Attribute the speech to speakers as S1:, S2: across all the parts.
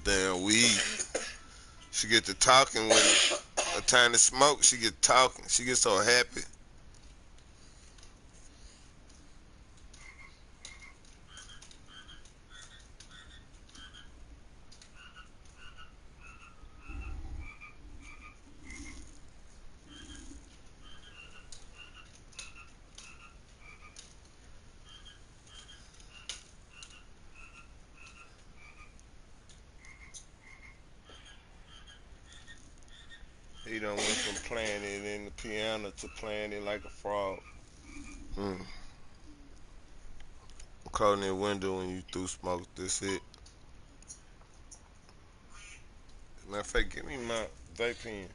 S1: damn weed. She get to talking when a time to smoke. She get talking. She get so happy. He done went from playing it in the piano to playing it like a frog. Mm. Closing the window when you through smoke. That's it. Matter of fact, give me my vape pen.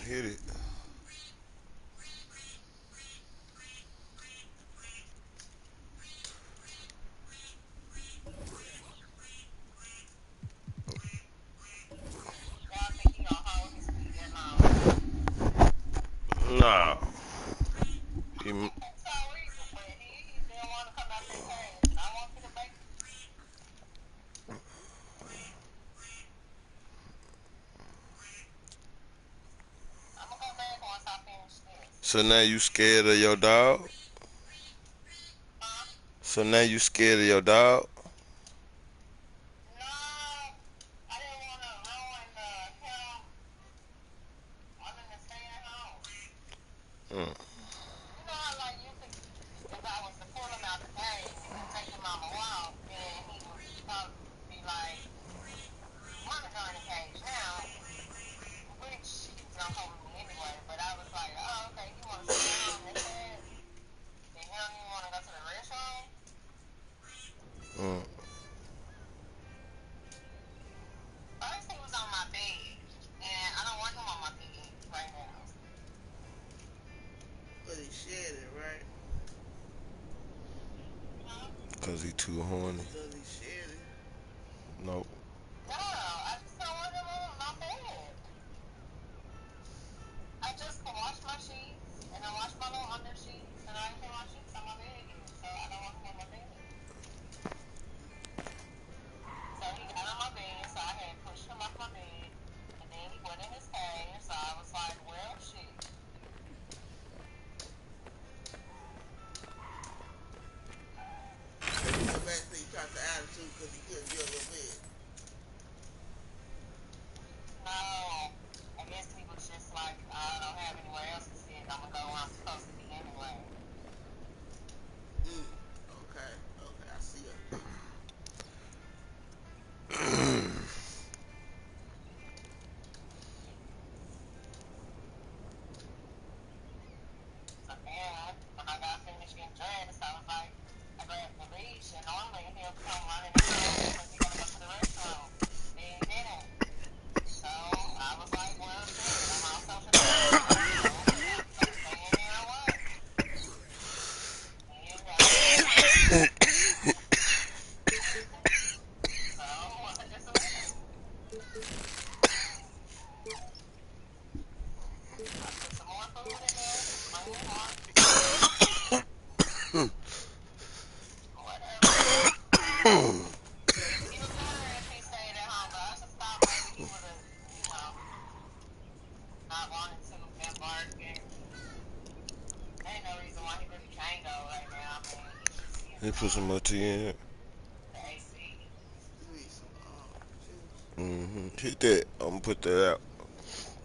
S1: Hit it. Nah. He, so now you scared of your dog? So now you scared of your dog? Mm. Mm.
S2: But he shared it, right?
S1: Cause he too horny.
S2: Because he shared it.
S1: Nope.
S2: So you so basically he tried the attitude because he couldn't get a little bit. Mm. Okay. Okay. I see it.
S1: He put some more tea in it.
S2: You need some juice.
S1: Hit that. I'm gonna put that out.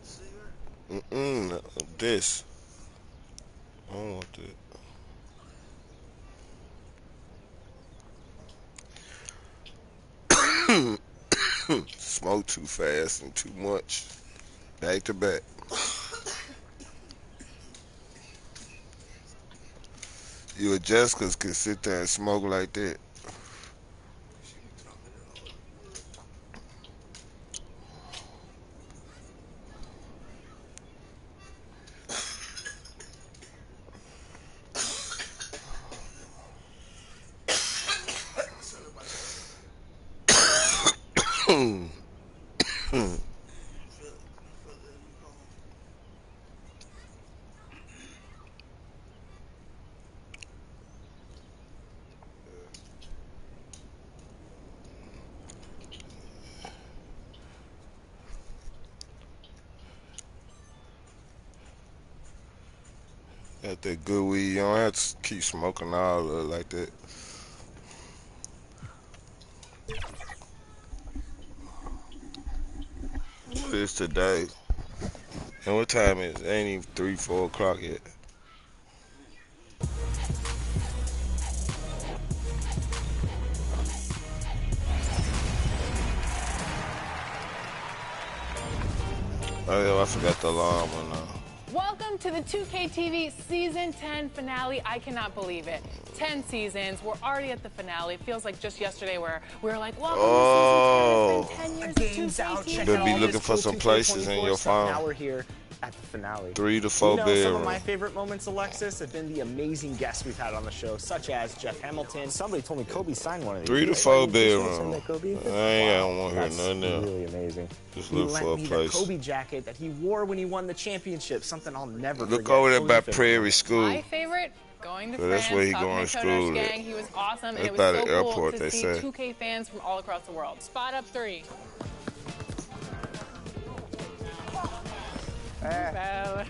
S2: Cigarette?
S1: This. I don't want that. Smoke too fast and too much. Back to back. You and Jessica's could sit there and smoke like that.
S2: She be talking it all up good. Sorry about that. You feel it. You feel it in you home.
S1: Got that good weed. You don't have to keep smoking all of it like that. What is today? And what time is it? Ain't even 3, 4 o'clock yet. Oh yeah, I forgot the alarm went on.
S3: Welcome to the 2K TV Season 10 finale. I cannot believe it. 10 seasons. We're already at the finale. It feels like just yesterday where we were like, welcome to Season 10. It's been 10 years of 2K TV.
S1: You better be looking for some places in your phone.
S4: Now we're here at the finale.
S1: 3 to 4 bedrooms.
S4: Some of my favorite moments, Alexis, have been the amazing guests we've had on the show, such as Jeff Hamilton. Somebody told me Kobe signed one of these.
S1: 3 to 4 bedrooms. I
S4: don't
S1: want to hear nothing else.
S4: Really amazing.
S1: Just look for a place.
S4: The Kobe jacket that he wore when he won the championship, something I'll never forget.
S1: Look over there by Prairie School.
S3: My favorite, going to
S1: So
S3: France,
S1: that's where he
S3: talking
S1: going
S3: to
S1: to
S3: Kodash
S1: school.
S3: gang. He was awesome, and it was
S1: by
S3: so
S1: the airport,
S3: cool
S1: they
S3: to see
S1: say.
S3: 2K fans from all across the world. Spot up 3. To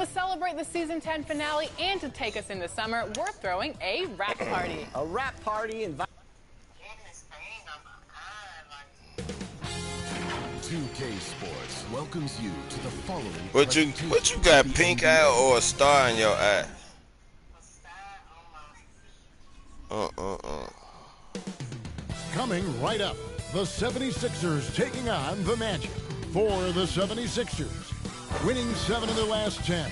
S3: celebrate the Season 10 finale and to take us into summer, we're throwing a rap party.
S4: A rap party and
S5: 2K Sports welcomes you to the following.
S1: What you got, pink eye or a star in your eye?
S5: Coming right up, the 76ers taking on the Magic. For the 76ers, winning 7 of their last 10.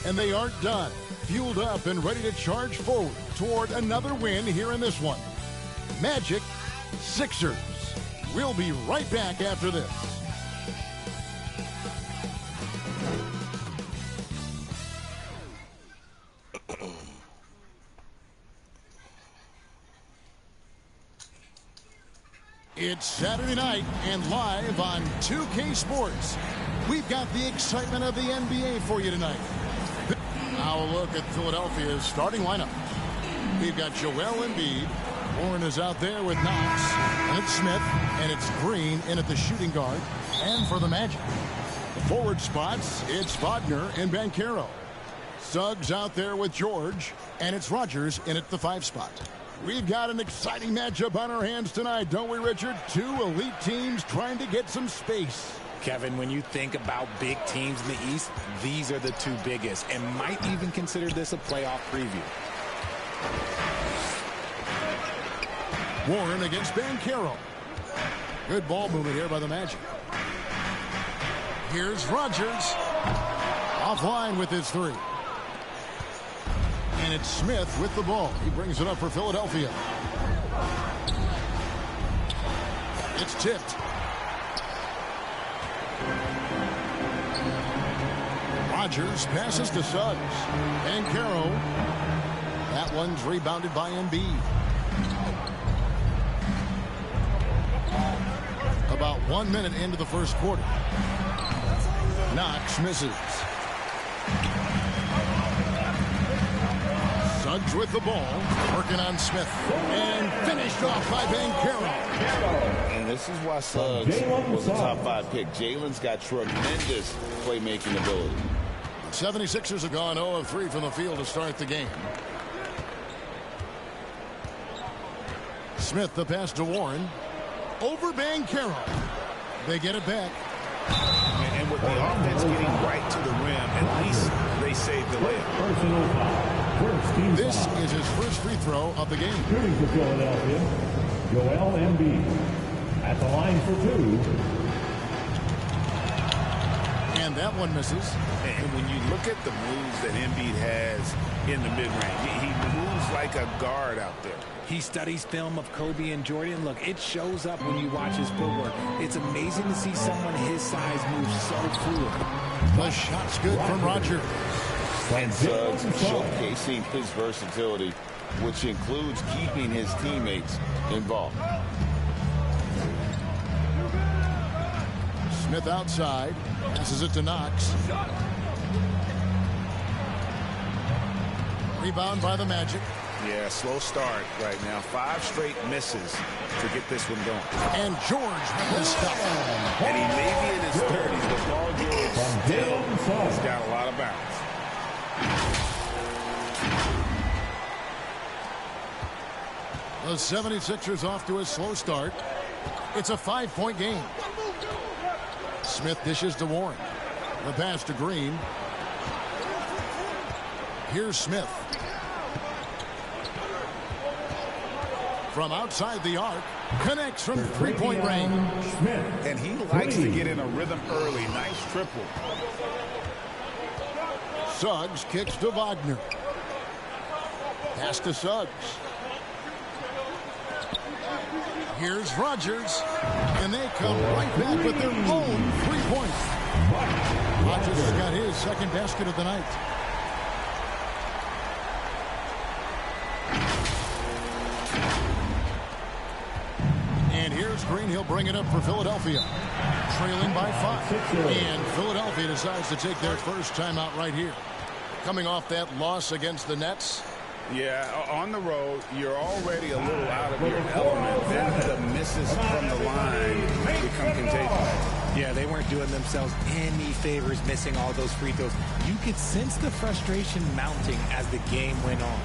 S5: And they aren't done. Fueled up and ready to charge forward toward another win here in this one. Magic, Sixers. We'll be right back after this. It's Saturday night and live on 2K Sports. We've got the excitement of the NBA for you tonight. Now a look at Philadelphia's starting lineup. We've got Joel Embiid. Warren is out there with Knox. And it's Smith. And it's Green in at the shooting guard. And for the Magic, the forward spots, it's Wagner and Banchero. Suggs out there with George. And it's Rogers in at the 5 spot. We've got an exciting matchup on our hands tonight, don't we, Richard? 2 elite teams trying to get some space.
S6: Kevin, when you think about big teams in the East, these are the 2 biggest, and might even consider this a playoff preview.
S5: Warren against Banchero. Good ball movement here by the Magic. Here's Rogers. Offline with his 3. And it's Smith with the ball. He brings it up for Philadelphia. It's tipped. Rogers passes to Suggs. And Banchero. That one's rebounded by Embiid. About 1 minute into the first quarter. Knox misses. Suggs with the ball, working on Smith, and finished off by Banchero.
S7: And this is why Suggs was a top 5 pick. Jalen's got tremendous playmaking ability.
S5: 76ers have gone 0 of 3 from the field to start the game. Smith the pass to Warren. Over Banchero. They get it back.
S6: And with the offense getting right to the rim, at least they saved the layup.
S5: This is his first free throw of the game.
S8: Shooting for Philadelphia, Joel Embiid at the line for 2.
S5: And that one misses.
S6: And when you look at the moves that Embiid has in the mid-range, he moves like a guard out there. He studies film of Kobe and Jordan. Look, it shows up when you watch his footwork. It's amazing to see someone his size move so fluid.
S5: The shot's good from Rogers.
S7: And Suggs showcasing his versatility, which includes keeping his teammates involved.
S5: Smith outside, passes it to Knox. Rebound by the Magic.
S6: Yeah, slow start right now. 5 straight misses to get this one going.
S5: And George with the stop.
S6: And he may be in his 30s, but Paul George still has got a lot of bounce.
S5: The 76ers off to a slow start. It's a 5-point game. Smith dishes to Warren. The pass to Green. Here's Smith. From outside the arc, connects from three-point range.
S6: And he likes to get in a rhythm early. Nice triple.
S5: Suggs kicks to Wagner. Pass to Suggs. Here's Rogers. And they come right back with their own 3 points. Rogers has got his second basket of the night. And here's Green. He'll bring it up for Philadelphia. Trailing by 5. And Philadelphia decides to take their first timeout right here. Coming off that loss against the Nets.
S6: Yeah, on the road, you're already a little out of your element. Then the misses from the line become contagious.
S9: Yeah, they weren't doing themselves any favors missing all those free throws. You could sense the frustration mounting as the game went on.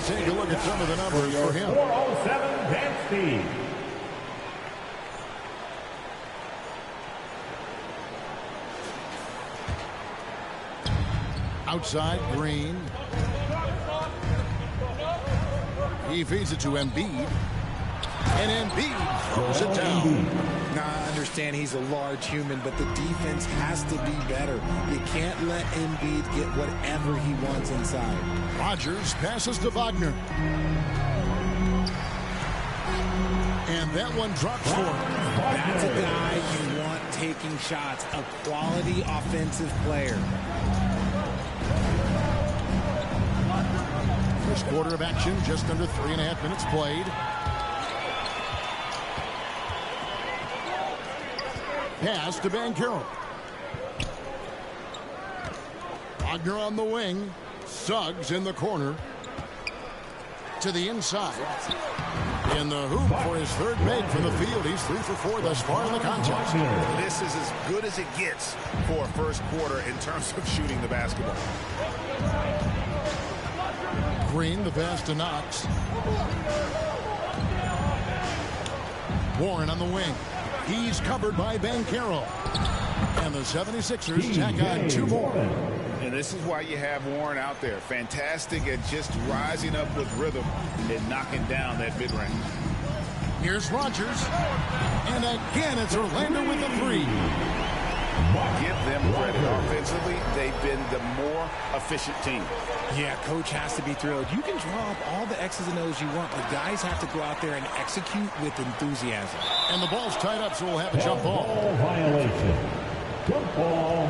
S5: Take a look at some of the numbers for him.
S8: 407 dance speed.
S5: Outside, Green. He feeds it to Embiid. And Embiid throws it down.
S9: Now, I understand he's a large human, but the defense has to be better. You can't let Embiid get whatever he wants inside.
S5: Rogers passes to Wagner. And that one drops for him.
S9: That's a guy you want taking shots, a quality offensive player.
S5: First quarter of action, just under 3.5 minutes played. Pass to Banchero. Wagner on the wing. Suggs in the corner. To the inside. In the hoop for his third make from the field. He's 3 for 4 thus far in the contest.
S6: This is as good as it gets for a first quarter in terms of shooting the basketball.
S5: Green, the pass to Knox. Warren on the wing. He's covered by Banchero. And the 76ers tack on 2 more.
S6: And this is why you have Warren out there. Fantastic at just rising up with rhythm and knocking down that mid-range.
S5: Here's Rogers. And again, it's Orlando with a 3.
S6: Give them credit. Offensively, they've been the more efficient team.
S9: Yeah, coach has to be thrilled. You can draw up all the X's and O's you want, but guys have to go out there and execute with enthusiasm.
S5: And the ball's tied up, so we'll have a jump ball.
S8: Violation. Jump ball.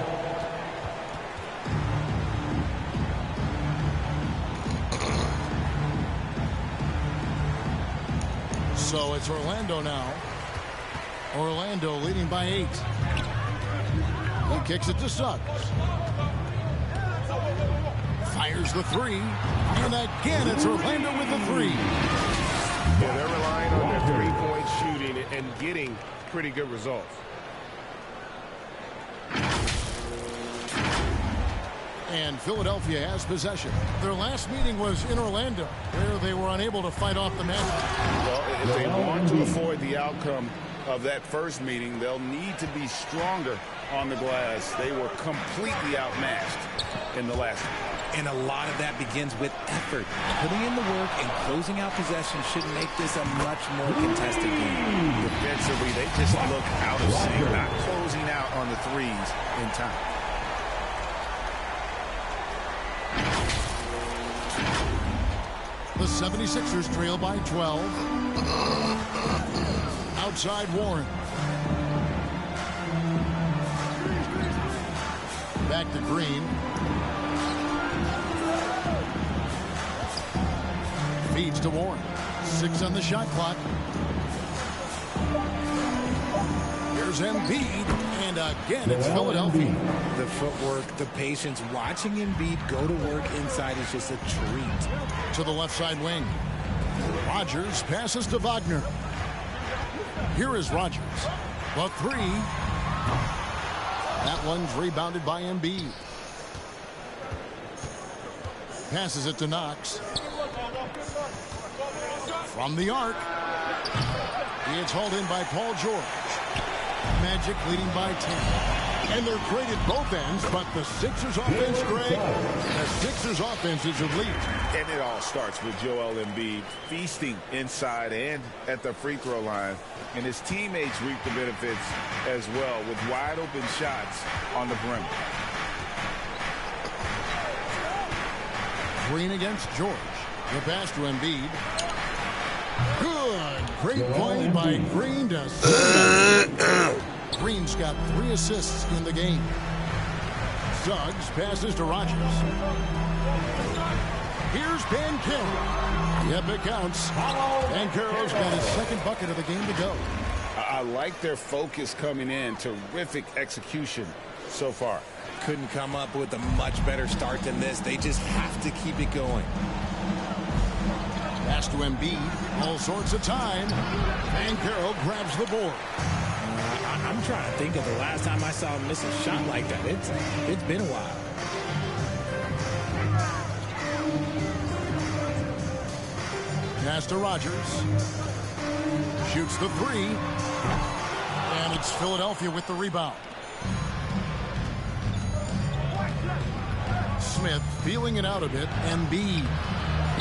S5: So it's Orlando now. Orlando leading by 8. He kicks it to Suggs. Fires the 3. And again, it's Orlando with the 3.
S10: Yeah, they're relying on their three-point shooting and getting pretty good results.
S5: And Philadelphia has possession. Their last meeting was in Orlando, where they were unable to fight off the Magic.
S6: Well, if they want to avoid the outcome of that first meeting, they'll need to be stronger on the glass. They were completely outmatched in the last one.
S9: And a lot of that begins with effort. Putting in the work and closing out possession should make this a much more contested game.
S6: Defensively, they just look out of sync, not closing out on the threes in time.
S5: The 76ers trail by 12. Outside Warren. Back to Green. Feeds to Warren. 6 on the shot clock. Here's Embiid, and again it's Philadelphia.
S9: The footwork, the patience, watching Embiid go to work inside is just a treat.
S5: To the left side wing. Rodgers passes to Wagner. Here is Rodgers. The 3. That one's rebounded by Embiid. Passes it to Knox. From the arc. It's hauled in by Paul George. Magic leading by 10. And they're great at both ends, but the Sixers offense, Greg, the Sixers offense is elite.
S7: And it all starts with Joel Embiid feasting inside and at the free throw line. And his teammates reap the benefits as well with wide open shots on the perimeter.
S5: Green against George. The pass to Embiid. Good. Great play by Green to Green's got 3 assists in the game. Suggs passes to Rodgers. Here's Banchero. Yep, it counts. Banchero's got his second bucket of the game to go.
S7: I like their focus coming in. Terrific execution so far.
S9: Couldn't come up with a much better start than this. They just have to keep it going.
S5: Pass to Embiid. All sorts of time. Banchero grabs the board.
S9: I'm trying to think of the last time I saw him miss a shot like that. It's been a while.
S5: Pass to Rodgers. Shoots the 3. And it's Philadelphia with the rebound. Smith feeling it out a bit. Embiid.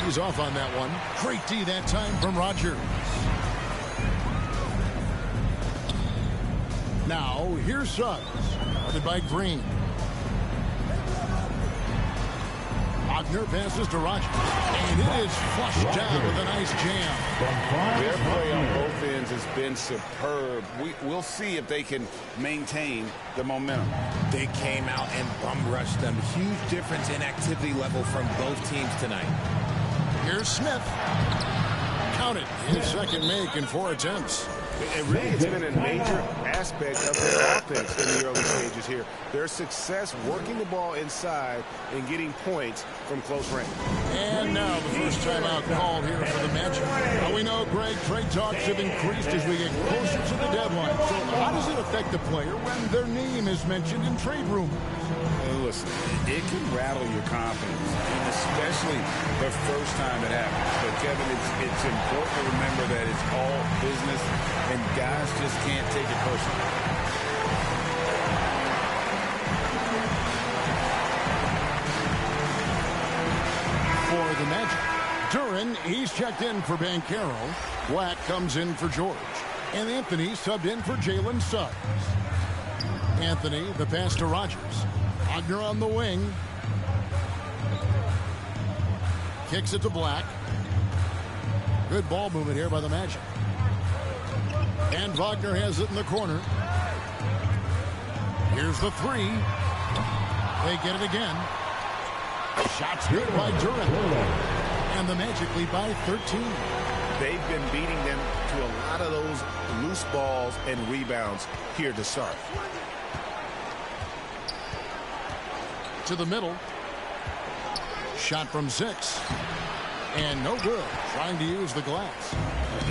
S5: He's off on that one. Great D that time from Rodgers. Now, here's Suggs. Guarded by Green. Wagner passes to Rodgers. And it is flushed down with a nice jam.
S7: Their play on both ends has been superb. We'll see if they can maintain the momentum.
S9: They came out and bum rushed them. Huge difference in activity level from both teams tonight.
S5: Here's Smith. Count it. His second make in 4 attempts.
S10: And really, it's been a major aspect of their offense in the early stages here. Their success working the ball inside and getting points from close range.
S5: And now the first timeout called here for the Magic. Now we know, Greg, trade talks have increased as we get closer to the deadline. So how does it affect the player when their name is mentioned in trade rumors?
S7: Listen, it can rattle your confidence, and especially the first time it happens. But, Kevin, it's important to remember that it's all business, and guys just can't take it personally.
S5: For the Magic, Duran, he's checked in for Banchero. Black comes in for George. And Anthony subbed in for Jalen Suggs. Anthony, the pass to Rodgers. Wagner on the wing. Kicks it to Black. Good ball movement here by the Magic. And Wagner has it in the corner. Here's the 3. They get it again. Shots good by Duran. And the Magic lead by 13.
S10: They've been beating them to a lot of those loose balls and rebounds here to start.
S5: To the middle. Shot from 6. And no good. Trying to use the glass.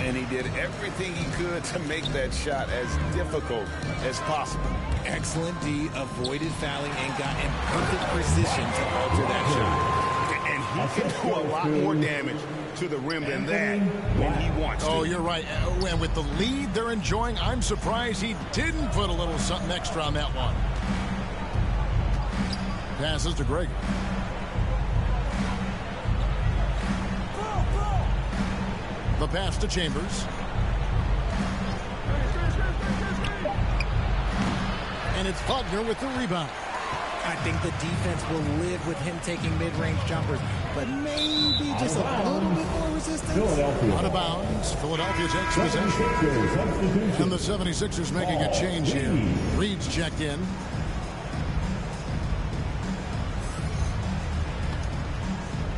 S7: And he did everything he could to make that shot as difficult as possible.
S9: Excellent D, avoided fouling, and got in perfect position to alter that shot.
S10: And he can do a lot more damage to the rim than that when he wants to.
S5: Oh, you're right. And with the lead they're enjoying, I'm surprised he didn't put a little something extra on that one. Passes to Greg. The pass to Chambers. And it's Wagner with the rebound.
S9: I think the defense will live with him taking mid-range jumpers, but maybe just a little bit more resistance.
S5: Out of bounds. Philadelphia takes possession. And the 76ers making a change here. Reed's checked in.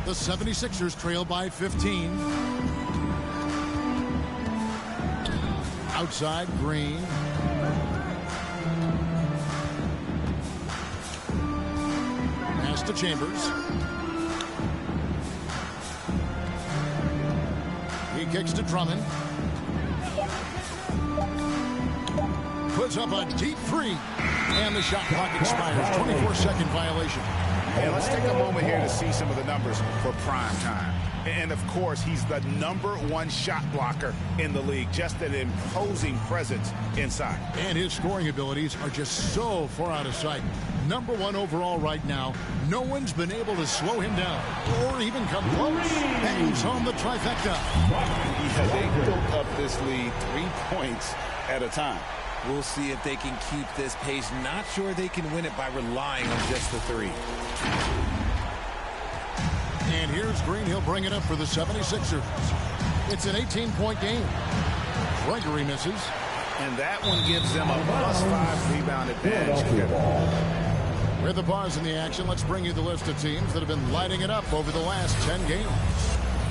S5: The 76ers trail by 15. Outside, Green. Pass to Chambers. He kicks to Drummond. Puts up a deep three. And the shot clock expires. 24-second violation.
S10: And let's take a moment here to see some of the numbers for prime time. And, of course, he's the #1 shot blocker in the league. Just an imposing presence inside. And his scoring abilities are just so far out of sight. #1 overall right now. No one's been able to slow him down or even come close. Bangs home the trifecta.
S7: Yeah, they built up this lead 3 points at a time.
S9: We'll see if they can keep this pace. Not sure they can win it by relying on just the three.
S5: And here's Green. He'll bring it up for the 76ers. It's an 18-point game. Gregory misses.
S10: And that one gives them a +5 rebound advantage.
S5: With the bars in the action, let's bring you the list of teams that have been lighting it up over the last 10 games.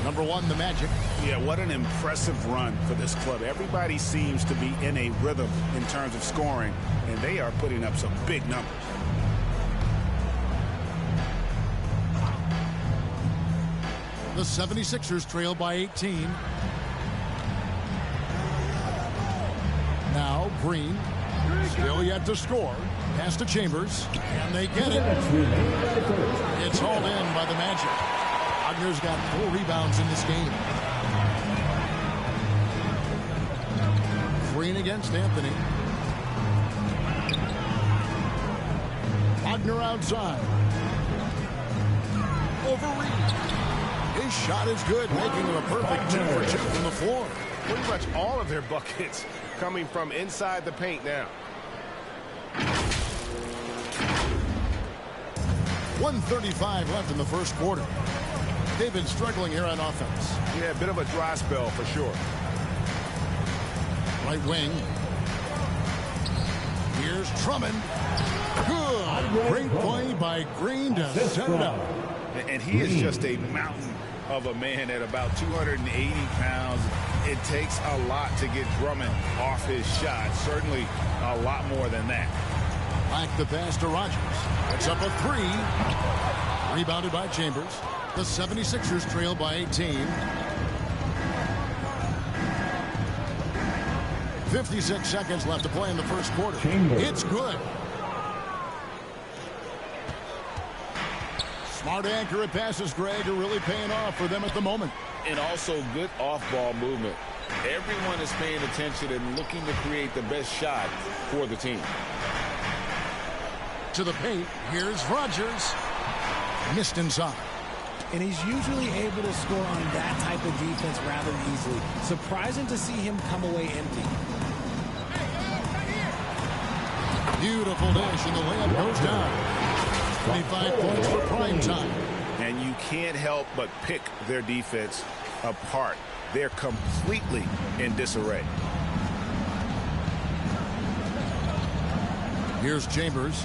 S5: #1, the Magic.
S10: Yeah, what an impressive run for this club. Everybody seems to be in a rhythm in terms of scoring, and they are putting up some big numbers.
S5: The 76ers trail by 18. Now Green, still yet to score. Pass to Chambers, and they get it. It's hauled in by the Magic. Wagner's got 4 rebounds in this game. Green against Anthony. Wagner outside. Over Reed. His shot is good, making him a perfect 2 for 2 from the floor.
S10: Pretty much all of their buckets coming from inside the paint now.
S5: 1:35 left in the first quarter. They've been struggling here on offense.
S10: Yeah, a bit of a dry spell for sure.
S5: Right wing. Here's Drummond. Good. Great play by Green to set it up.
S7: And he is just a mountain of a man at about 280 pounds. It takes a lot to get Drummond off his shot. Certainly a lot more than that.
S5: Back the pass to Rogers. It's up a 3. Rebounded by Chambers. The 76ers trail by 18. 56 seconds left to play in the first quarter. It's good. Smart accurate passes, Greg, are really paying off for them at the moment.
S7: And also good off-ball movement. Everyone is paying attention and looking to create the best shot for the team.
S5: To the paint, here's Rogers. Missed inside.
S9: And he's usually able to score on that type of defense rather easily. Surprising to see him come away empty.
S5: Beautiful dish, and the layup goes down. 25 points for prime time.
S10: And you can't help but pick their defense apart. They're completely in disarray.
S5: Here's Chambers.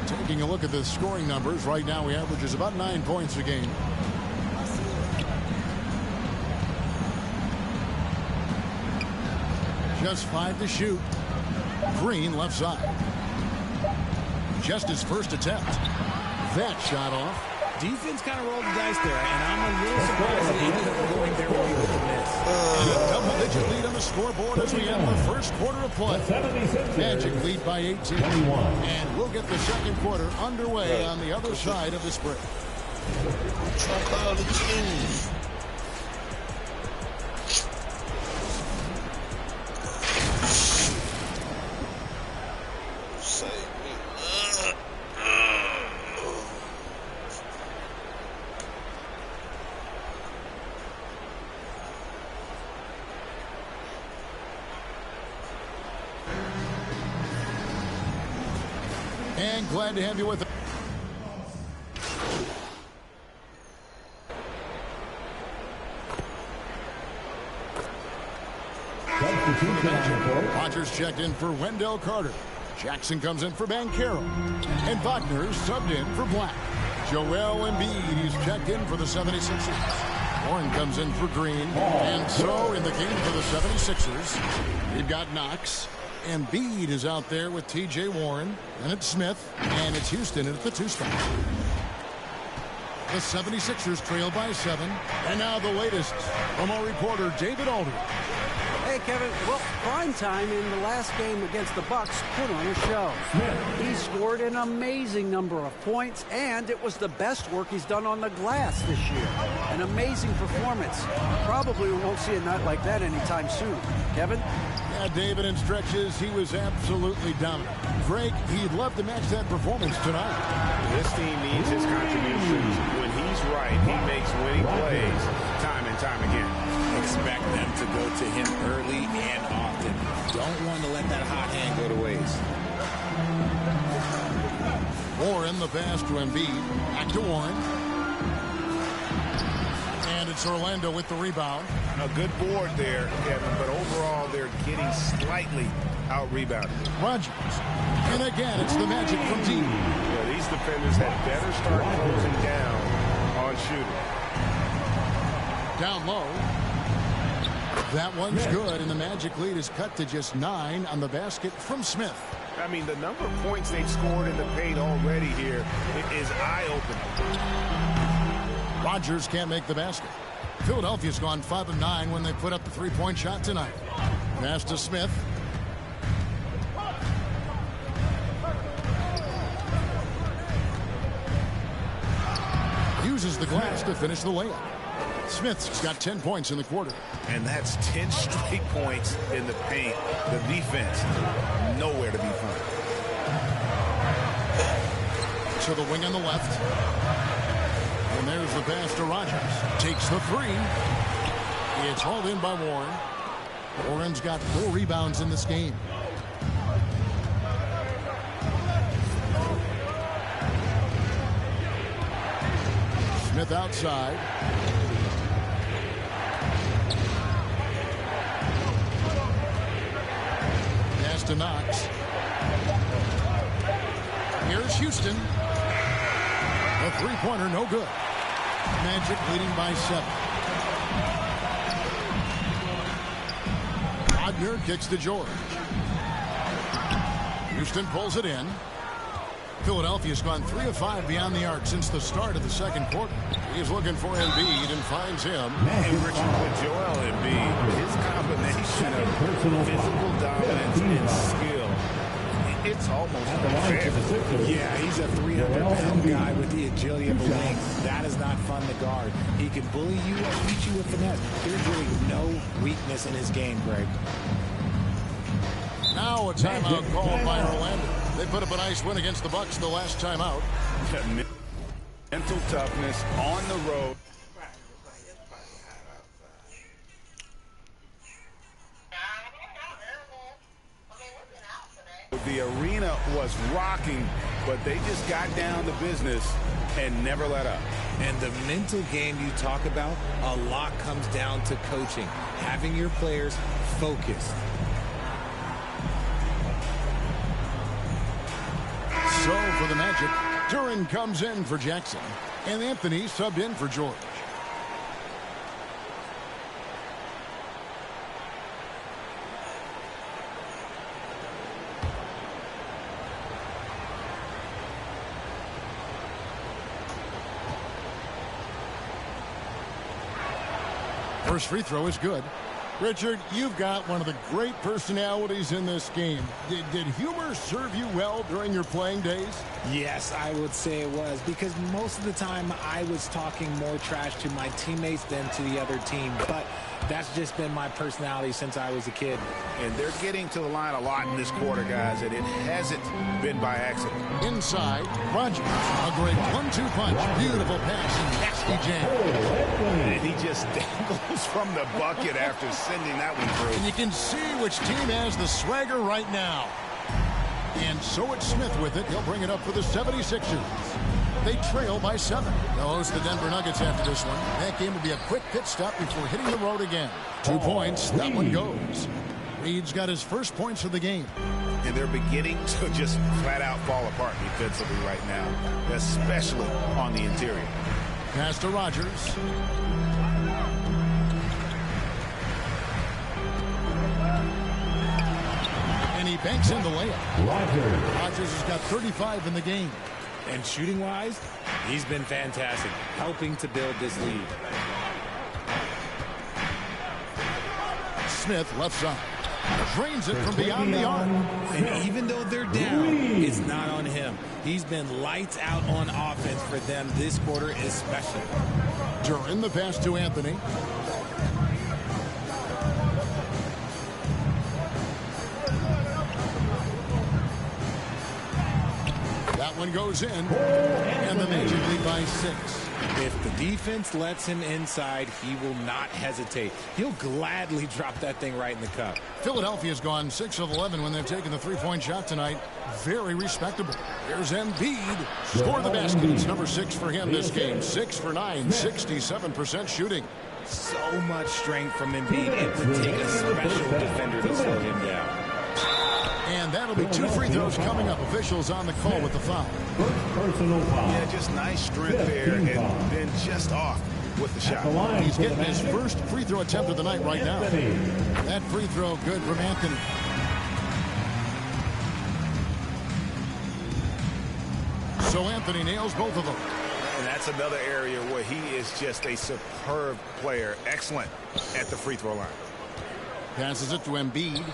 S5: Taking a look at the scoring numbers. Right now he averages about 9 points a game. Just 5 to shoot. Green left side. Just his first attempt. That shot off.
S9: Defense kind of rolled the dice there, and I'm a little surprised that they ended up going their way with the miss.
S5: Double-digit lead on the scoreboard as we end the first quarter of play. Magic lead by 18. And we'll get the second quarter underway on the other side of this break.
S1: Fuck all the teams.
S5: And glad to have you with us. Rogers checked in for Wendell Carter. Jackson comes in for Banchero. And Wagner subbed in for Black. Joel Embiid, he's checked in for the 76ers. Warren comes in for Green. And so in the game for the 76ers, we've got Knox. Embiid is out there with T.J. Warren. And it's Smith. And it's Houston at the 2 spot. The 76ers trail by 7. And now the latest from our reporter, David Aldridge.
S11: Hey, Kevin. Well, prime time in the last game against the Bucks put on a show. He scored an amazing number of points, and it was the best work he's done on the glass this year. An amazing performance. Probably we won't see a night like that anytime soon. Kevin?
S5: Yeah, David, in stretches, he was absolutely dominant. Greg, he'd love to match that performance tonight.
S7: This team needs his contributions. When he's right, he makes winning plays time and time again.
S6: Expect them to go to him early and often. Don't want to let that hot hand go to waste.
S5: Warren, the pass to Embiid. Back to Warren. And it's Orlando with the rebound.
S10: A good board there, Kevin, but overall they're getting slightly out-rebounded.
S5: Rogers. And again, it's the Magic from deep.
S7: Yeah, these defenders had better start closing down on shooting.
S5: Down low. That one's good, and the Magic lead is cut to just 9 on the basket from Smith.
S10: I mean, the number of points they've scored in the paint already here is eye-opening.
S5: Rogers can't make the basket. Philadelphia's gone 5 of 9 when they put up the three-point shot tonight. Pass to Smith. Uses the glass to finish the layup. Smith's got 10 points in the quarter.
S10: And that's 10 straight points in the paint. The defense, nowhere to be found.
S5: To the wing on the left. And there's the pass to Rogers. Takes the 3. It's hauled in by Warren. Warren's got 4 rebounds in this game. Smith outside. Pass to Knox. Here's Houston. A three-pointer, no good. Magic leading by 7. Wagner kicks to George. Houston pulls it in. Philadelphia's gone 3 of 5 beyond the arc since the start of the second quarter. He's looking for Embiid and finds him.
S7: And Richard, with Joel Embiid, his combination of physical dominance and skill, it's almost unfair.
S6: Yeah, he's a 300-pound guy with the agility of a wing. That is not fun to guard. He can bully you or beat you with finesse. There's really no weakness in his game, Greg.
S5: Now a timeout called by Orlando. They put up a nice win against the Bucks the last time out.
S7: Mental toughness on the road. The arena was rocking, but they just got down to business and never let up.
S6: And the mental game you talk about, a lot comes down to coaching, having your players focused.
S5: So for the Magic, Duran comes in for Jackson, and Anthony subbed in for George. First free throw is good. Richard, you've got one of the great personalities in this game. Did humor serve you well during your playing days?
S6: Yes, I would say it was, because most of the time I was talking more trash to my teammates than to the other team. But that's just been my personality since I was a kid.
S10: And they're getting to the line a lot in this quarter, guys, and it hasn't been by accident.
S5: Inside, Rogers. A great 1-2 punch. Beautiful pass and nasty jam.
S10: And he just dangles from the bucket after sending that one through.
S5: And you can see which team has the swagger right now. And so it's Smith with it. He'll bring it up for the 76ers. They trail by 7. They'll host the Denver Nuggets after this one. That game will be a quick pit stop before hitting the road again. 2 points. That one goes. Reed's got his first points of the game.
S10: And they're beginning to just flat out fall apart defensively right now, especially on the interior.
S5: Pass to Rogers. And he banks in the layup. Rogers has got 35 in the game.
S6: And shooting-wise, he's been fantastic, helping to build this lead.
S5: Smith left side. Drains it from beyond the arc.
S6: And even though they're down, it's not on him. He's been lights out on offense for them this quarter especially.
S5: During the pass to Anthony. That one goes in. And the Magic lead by 6.
S6: If the defense lets him inside, he will not hesitate. He'll gladly drop that thing right in the cup.
S5: Philadelphia's gone 6 of 11 when they've taken the three-point shot tonight. Very respectable. Here's Embiid. Score the basket. It's number 6 for him this game. 6 for 9, 67% shooting.
S6: So much strength from Embiid. It would take a special defender to slow him down.
S5: And that'll be 2 free throws coming up. Officials on the call with the foul.
S10: Yeah, just nice strength there, and then just off with the shot.
S5: He's getting his first free throw attempt of the night right now. That free throw good from Anthony. So Anthony nails both of them.
S10: And that's another area where he is just a superb player. Excellent at the free throw line.
S5: Passes it to Embiid.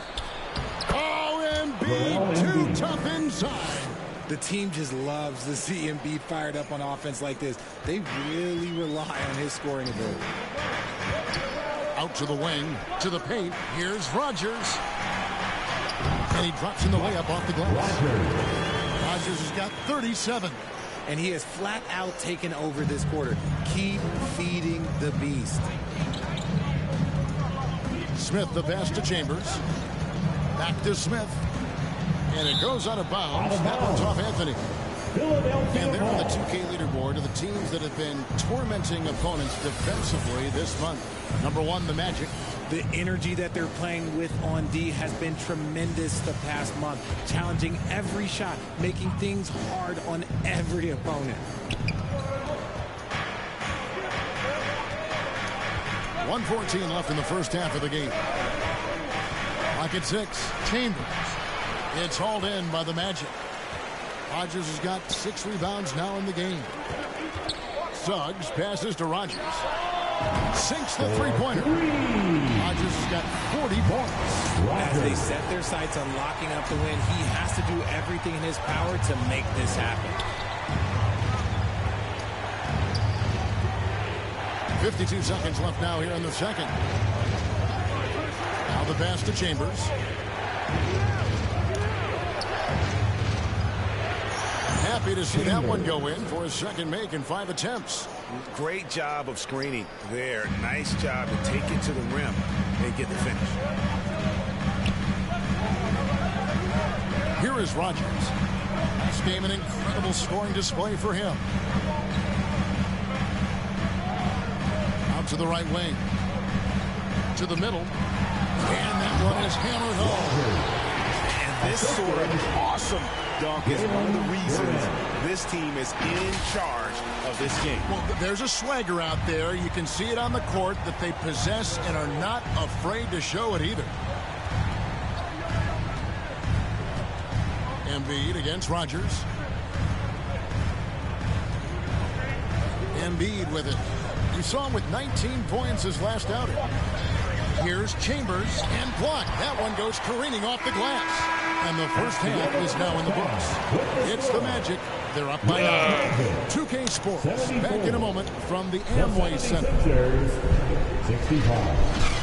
S5: Oh, Embiid, too tough inside.
S6: The team just loves to see Embiid fired up on offense like this. They really rely on his scoring ability.
S5: Out to the wing, to the paint. Here's Rogers. And he drops in the layup off the glass. Rogers has got 37.
S6: And he has flat out taken over this quarter. Keep feeding the beast.
S5: Smith, the pass to Chambers. Back to Smith. And it goes out of bounds. That one's off Anthony. And they're on the 2K leaderboard of the teams that have been tormenting opponents defensively this month. Number 1, the Magic.
S6: The energy that they're playing with on D has been tremendous the past month. Challenging every shot, making things hard on every opponent.
S5: 1:14 left in the first half of the game. Clock at 6. Chambers. It's hauled in by the Magic. Rogers has got 6 rebounds now in the game. Suggs passes to Rogers. Sinks the three-pointer. Rogers has got 40 points.
S6: As they set their sights on locking up the win, he has to do everything in his power to make this happen.
S5: 52 seconds left now here in the second. Now the pass to Chambers. Happy to see that one go in for his second make in 5 attempts.
S10: Great job of screening there. Nice job to take it to the rim and get the finish.
S5: Here is Rogers. This game an incredible scoring display for him. Out to the right wing. To the middle. And that one is hammered home.
S10: And this sort of awesome dunk is one of the reasons this team is in charge of this game.
S5: Well, there's a swagger out there. You can see it on the court that they possess and are not afraid to show it either. Embiid against Rogers. Embiid with it. We saw him with 19 points his last outing. Here's Chambers and blocked. That one goes careening off the glass. And the first half is now in the books. It's the Magic. They're up by 9. 2K Sports. Back in a moment from the Amway Center.
S8: 65.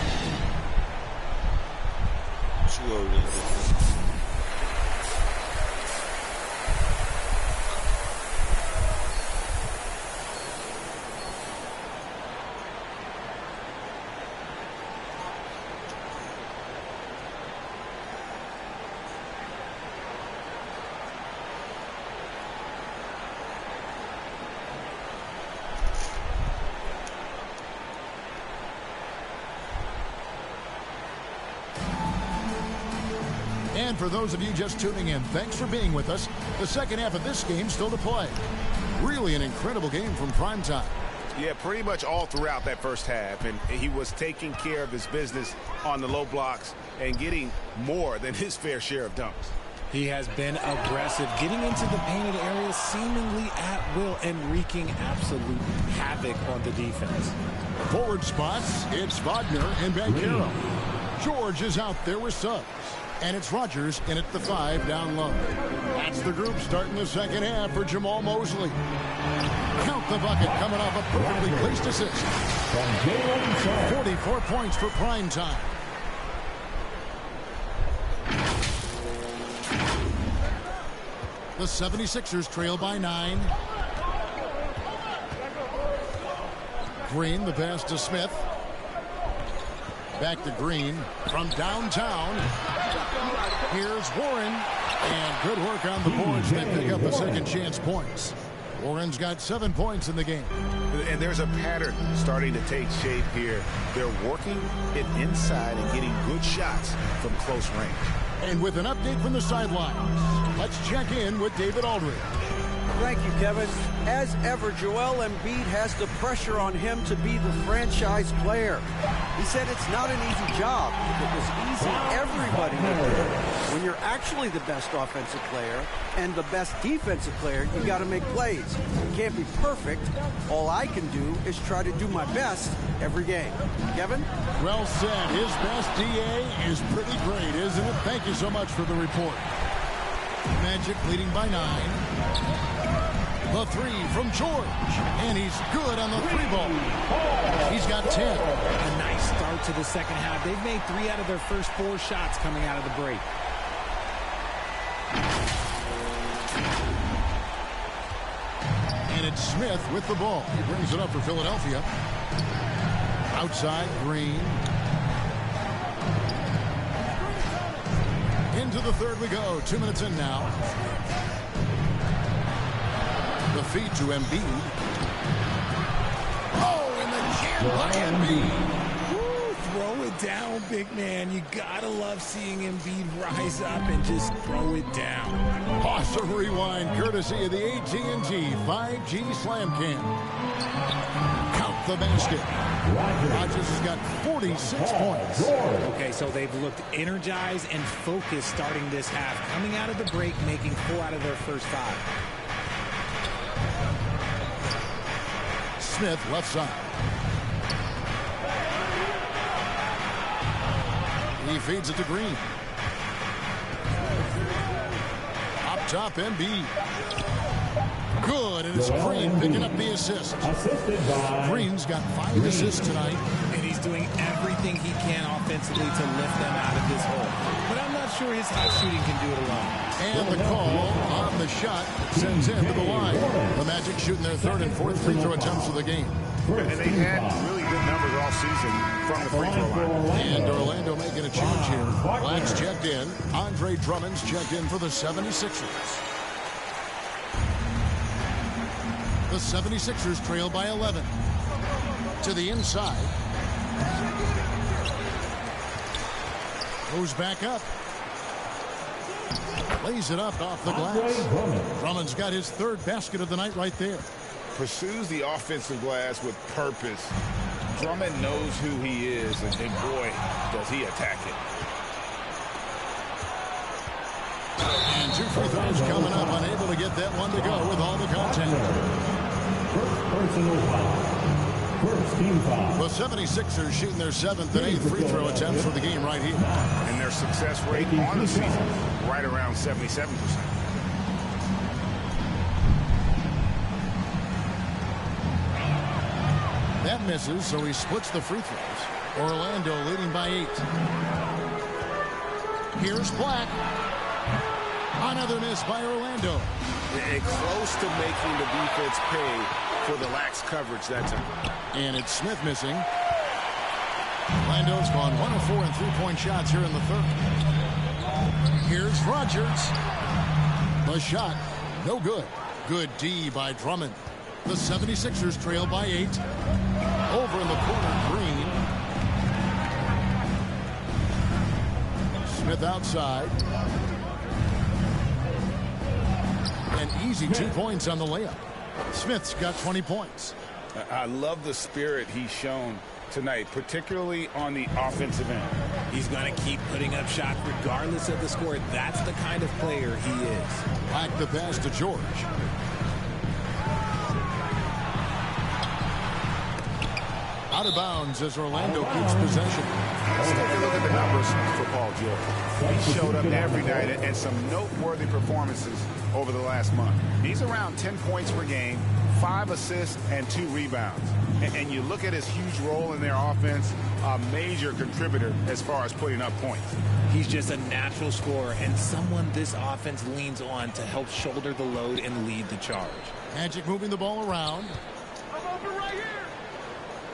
S5: And for those of you just tuning in, thanks for being with us. The second half of this game still to play. Really an incredible game from primetime.
S10: Yeah, pretty much all throughout that first half. And he was taking care of his business on the low blocks and getting more than his fair share of dunks.
S6: He has been aggressive, getting into the painted areas seemingly at will and wreaking absolute havoc on the defense.
S5: Forward spots, it's Wagner and Banchero. George is out there with subs. And it's Rogers in at the 5 down low. That's the group starting the second half for Jamal Mosley. Count the bucket coming off a perfectly placed assist. 44 points for prime time. The 76ers trail by 9. Green, the pass to Smith. Back to Green from downtown. Here's Warren. And good work on the boards. They pick up the second chance points. Warren's got 7 points in the game.
S10: And there's a pattern starting to take shape here. They're working it inside and getting good shots from close range.
S5: And with an update from the sidelines, let's check in with David Aldridge.
S11: Thank you, Kevin. As ever, Joel Embiid has the pressure on him to be the franchise player. He said it's not an easy job. If it was easy, everybody would do it. When you're actually the best offensive player and the best defensive player, you got to make plays. You can't be perfect. All I can do is try to do my best every game. Kevin?
S5: Well said. His best DA is pretty great, isn't it? Thank you so much for the report. Magic leading by 9. The 3 from George. And he's good on the 3-ball. He's got 10.
S6: A nice start to the second half. They've made 3 out of their first 4 shots coming out of the break.
S5: And it's Smith with the ball. He brings it up for Philadelphia. Outside, Green. Into the third we go. 2 minutes in now. The feed to Embiid. Oh, and the jam by Embiid.
S6: Woo, throw it down, big man. You gotta love seeing Embiid rise up and just throw it down.
S5: Awesome rewind, courtesy of the AT&T 5G Slam Cam. Count the basket. Rogers has got 46 points.
S6: Okay, so they've looked energized and focused starting this half. Coming out of the break, making 4 out of their first 5.
S5: Smith left side. He feeds it to Green. Up top, Embiid. Good, and it's Green picking up the assist. Green's got 5 assists tonight.
S6: And he's doing everything he can offensively to lift them out of this hole. But I'm not sure his hot shooting can do it alone.
S5: And the call on the shot sends him to the line. The Magic shooting their 3rd and 4th free throw attempts of the game.
S10: And they had really good numbers all season from the free throw line.
S5: And Orlando making a change here. Black's checked in. Andre Drummond's checked in for the 76ers. The 76ers trail by 11. To the inside. Goes back up. Lays it up off the glass. Drummond's got his 3rd basket of the night right there.
S10: Pursues the offensive glass with purpose. Drummond knows who he is, and boy, does he attack it.
S5: And 2 free throws coming up, unable to get that one to go with all the contact.
S8: First team foul.
S5: The 76ers shooting their 7th and 8th free throw attempts for the game right here.
S10: And their success rate on the season, right around 77%.
S5: That misses, so he splits the free throws. Orlando leading by 8. Here's Black. Another miss by Orlando.
S10: Close to making the defense pay for the lax coverage that time.
S5: And it's Smith missing. Orlando's gone 1 of 4 in 3-point shots here in the 3rd. Here's Rogers. The shot, no good. Good D by Drummond. The 76ers trail by 8. Over in the corner, Green. Smith outside. An easy 2 points on the layup. Smith's got 20 points.
S10: I love the spirit he's shown tonight, particularly on the offensive end.
S9: He's going to keep putting up shots regardless of the score. That's the kind of player he is.
S5: Back the pass to George. Out of bounds as Orlando keeps possession.
S10: Let's take a look at the numbers for Paul George. He showed up every night and some noteworthy performances over the last month. He's around 10 points per game, 5 assists, and 2 rebounds. And you look at his huge role in their offense, a major contributor as far as putting up points.
S9: He's just a natural scorer and someone this offense leans on to help shoulder the load and lead the charge.
S5: Magic moving the ball around.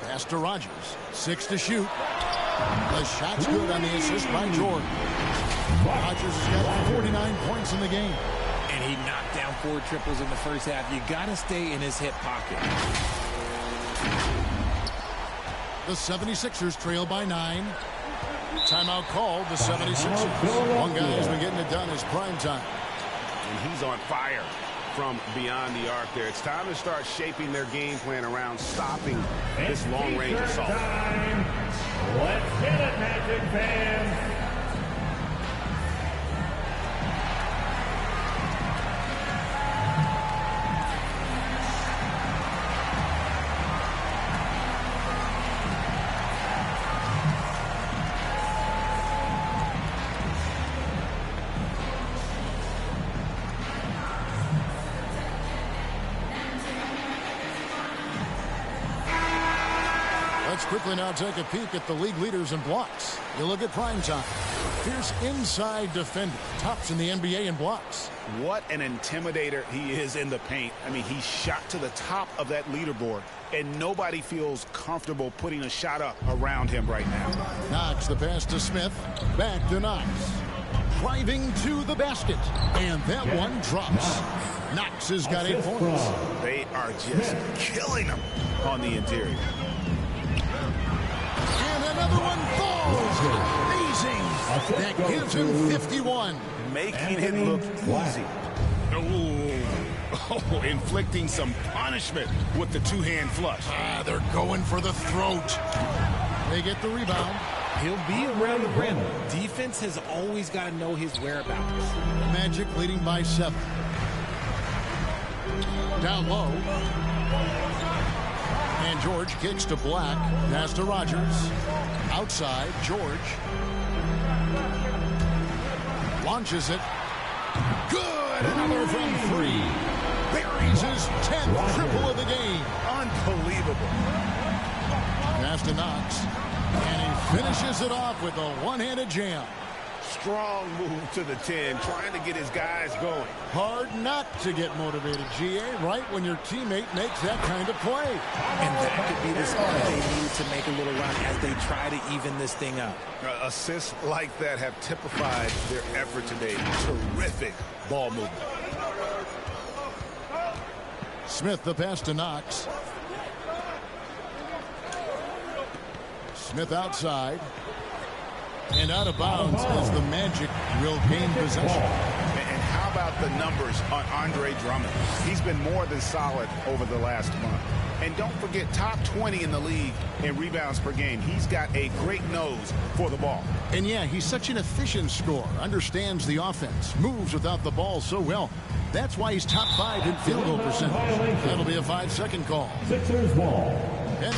S5: Pass to Rogers. 6 to shoot. The shot's good on the assist by George. Rogers has got 49 points in the game.
S9: And he knocked down 4 triples in the first half. You got to stay in his hip pocket.
S5: The 76ers trail by 9. Timeout called. The 76ers. One guy has been getting it done is prime time.
S10: And he's on fire from beyond the arc there. It's time to start shaping their game plan around stopping this long-range assault.
S8: Let's get it, Magic fans.
S5: Quickly now take a peek at the league leaders in blocks. You look at primetime. Fierce inside defender. Tops in the NBA in blocks.
S10: What an intimidator he is in the paint. I mean, he's shot to the top of that leaderboard, and nobody feels comfortable putting a shot up around him right now.
S5: Knox the pass to Smith. Back to Knox. Driving to the basket. And that one drops. Knox has got 8 points.
S10: They are just killing him on the interior.
S5: Another one falls. Amazing. That gives him 51.
S10: Making it look easy. Oh, inflicting some punishment with the two-hand flush.
S5: They're going for the throat. They get the rebound.
S9: He'll be around the rim. Defense has always got to know his whereabouts.
S5: Magic leading by 7. Down low. And George kicks to Black. Pass to Rogers. Outside, George. Launches it. Good! Another from 3. Buries his 10th triple of the game.
S10: Unbelievable.
S5: Pass to Knox. And he finishes it off with a one-handed jam.
S10: Strong move to the 10, trying to get his guys going.
S5: Hard not to get motivated, GA, right when your teammate makes that kind of play.
S9: And that could be the spark they need to make a little run as they try to even this thing up.
S10: Assists like that have typified their effort today. Terrific ball movement.
S5: Smith the pass to Knox. Smith outside. And out of bounds as the Magic will gain possession.
S10: And how about the numbers on Andre Drummond? He's been more than solid over the last month. And don't forget, top 20 in the league in rebounds per game. He's got a great nose for the ball.
S5: And yeah, he's such an efficient scorer. Understands the offense. Moves without the ball so well. That's why he's top 5 in field goal percentage. That'll be a 5-second call.
S8: Sixers ball.
S5: And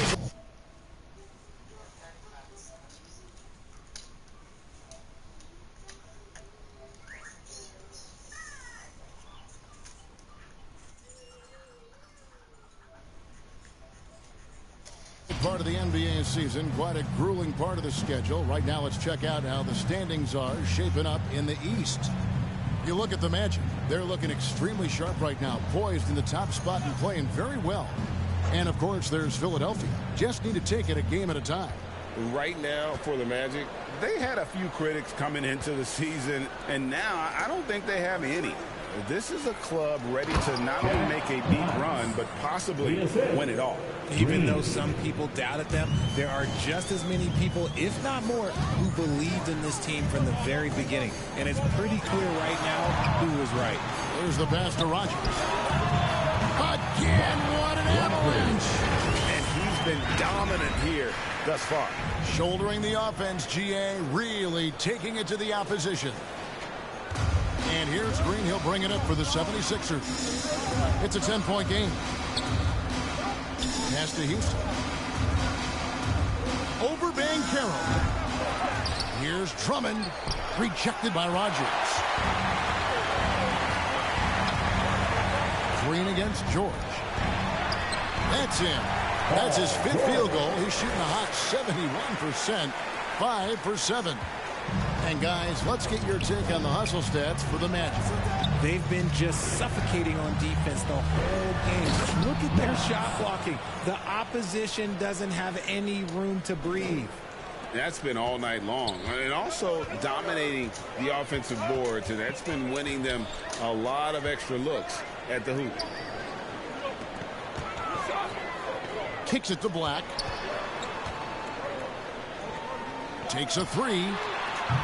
S5: part of the NBA season, quite a grueling part of the schedule. Right now, let's check out how the standings are shaping up in the East. You look at the Magic. They're looking extremely sharp right now, poised in the top spot and playing very well. And, of course, there's Philadelphia. Just need to take it a game at a time.
S10: Right now, for the Magic, they had a few critics coming into the season, and now I don't think they have any. This is a club ready to not only make a deep run, but possibly win it all.
S6: Even though some people doubted them, there are just as many people, if not more, who believed in this team from the very beginning. And it's pretty clear right now who was right.
S5: There's the pass to Rogers. Again, what an avalanche.
S10: And he's been dominant here thus far.
S5: Shouldering the offense, GA really taking it to the opposition. And here's Green. He'll bring it up for the 76ers. It's a 10-point game. Pass to Houston. Over Banchero. Here's Drummond. Rejected by Rogers. Green against George. That's in. That's his 5th field goal. He's shooting a hot 71%. 5 for 7. And guys, let's get your take on the hustle stats for the Magic.
S6: They've been just suffocating on defense the whole game. Just look at their shot blocking. The opposition doesn't have any room to breathe.
S10: That's been all night long. And also dominating the offensive boards, and that's been winning them a lot of extra looks at the hoop.
S5: Kicks it to Black. Takes a 3.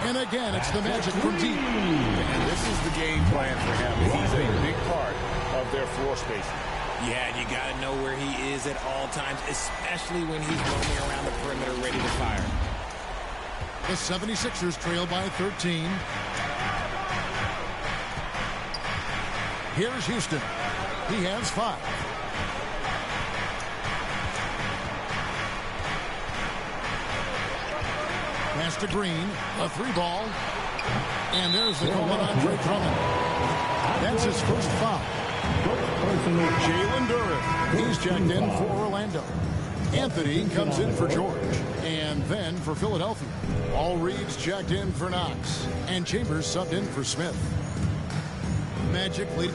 S5: And again, it's the Magic from deep.
S10: And this is the game plan for him. He's a big part of their floor spacing.
S6: Yeah, you got to know where he is at all times, especially when he's roaming around the perimeter ready to fire.
S5: The 76ers trail by 13. Here's Houston. He has 5. Pass to Green, a 3 ball. And there's the call on Andre Drummond. That's his first foul. Jalen Duren, he's checked in for Orlando. Anthony comes in for George. And then for Philadelphia, All Reed's checked in for Knox. And Chambers subbed in for Smith. Magic lead.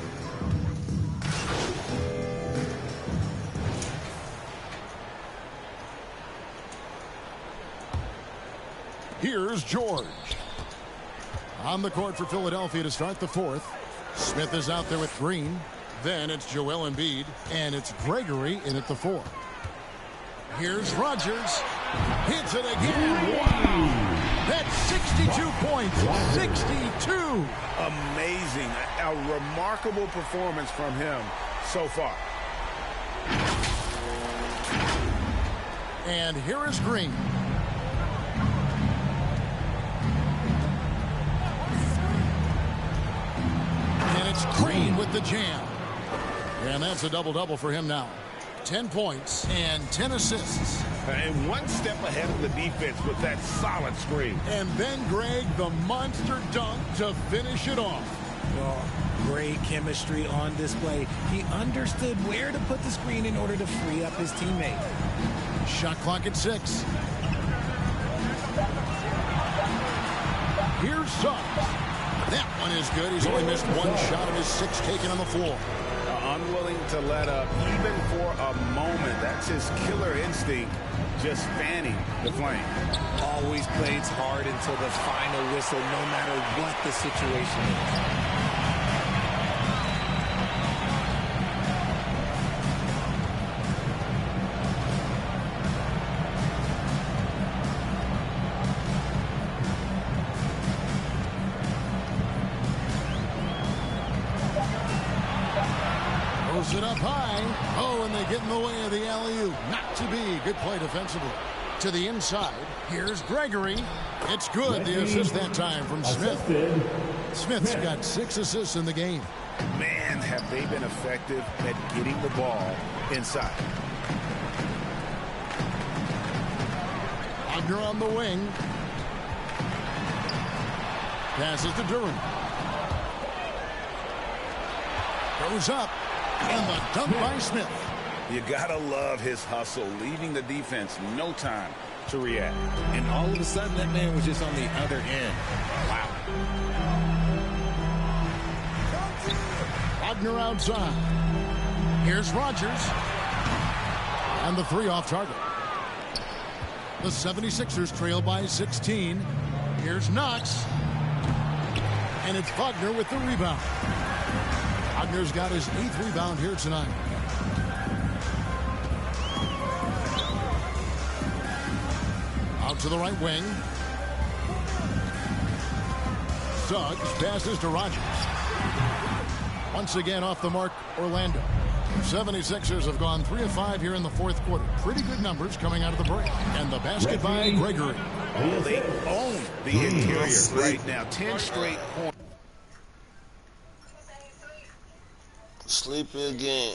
S5: Here's George. On the court for Philadelphia to start the 4th. Smith is out there with Green. Then it's Joel Embiid. And it's Gregory in at the 4. Here's Rogers. Hits it again. Wow. That's 62 points. 62.
S10: Amazing. A remarkable performance from him so far.
S5: And here is Green. And it's Green with the jam. And that's a double-double for him now. 10 points and 10 assists.
S10: And one step ahead of the defense with that solid screen.
S5: And then, Greg, the monster dunk to finish it off.
S6: Oh, great chemistry on display. He understood where to put the screen in order to free up his teammate.
S5: Shot clock at 6. Here's Suggs. That one is good. He's only missed 1 shot of his 6 taken on the floor.
S10: Unwilling to let up even for a moment. That's his killer instinct, just fanning the flame.
S6: Always plays hard until the final whistle, no matter what the situation is.
S5: It up high. Oh, and they get in the way of the alley-oop. Not to be. Good play defensively. To the inside. Here's Gregory. It's good. The assist that time from Smith. Smith's got 6 assists in the game.
S10: Man, have they been effective at getting the ball inside.
S5: Wagner on the wing. Passes to Duren. Goes up. And the dunk by Smith.
S10: You gotta love his hustle, leaving the defense no time to react.
S6: And all of a sudden, that man was just on the other end. Wow.
S5: Wagner outside. Here's Rogers. And the 3 off target. The 76ers trail by 16. Here's Knox. And it's Wagner with the rebound. Wagner's got his 8th rebound here tonight. Out to the right wing. Suggs passes to Rogers. Once again off the mark, Orlando. 76ers have gone 3 of 5 here in the fourth quarter. Pretty good numbers coming out of the break. And the basket by Gregory.
S10: Oh, they own the interior right now. 10 straight points.
S1: Sleepy again.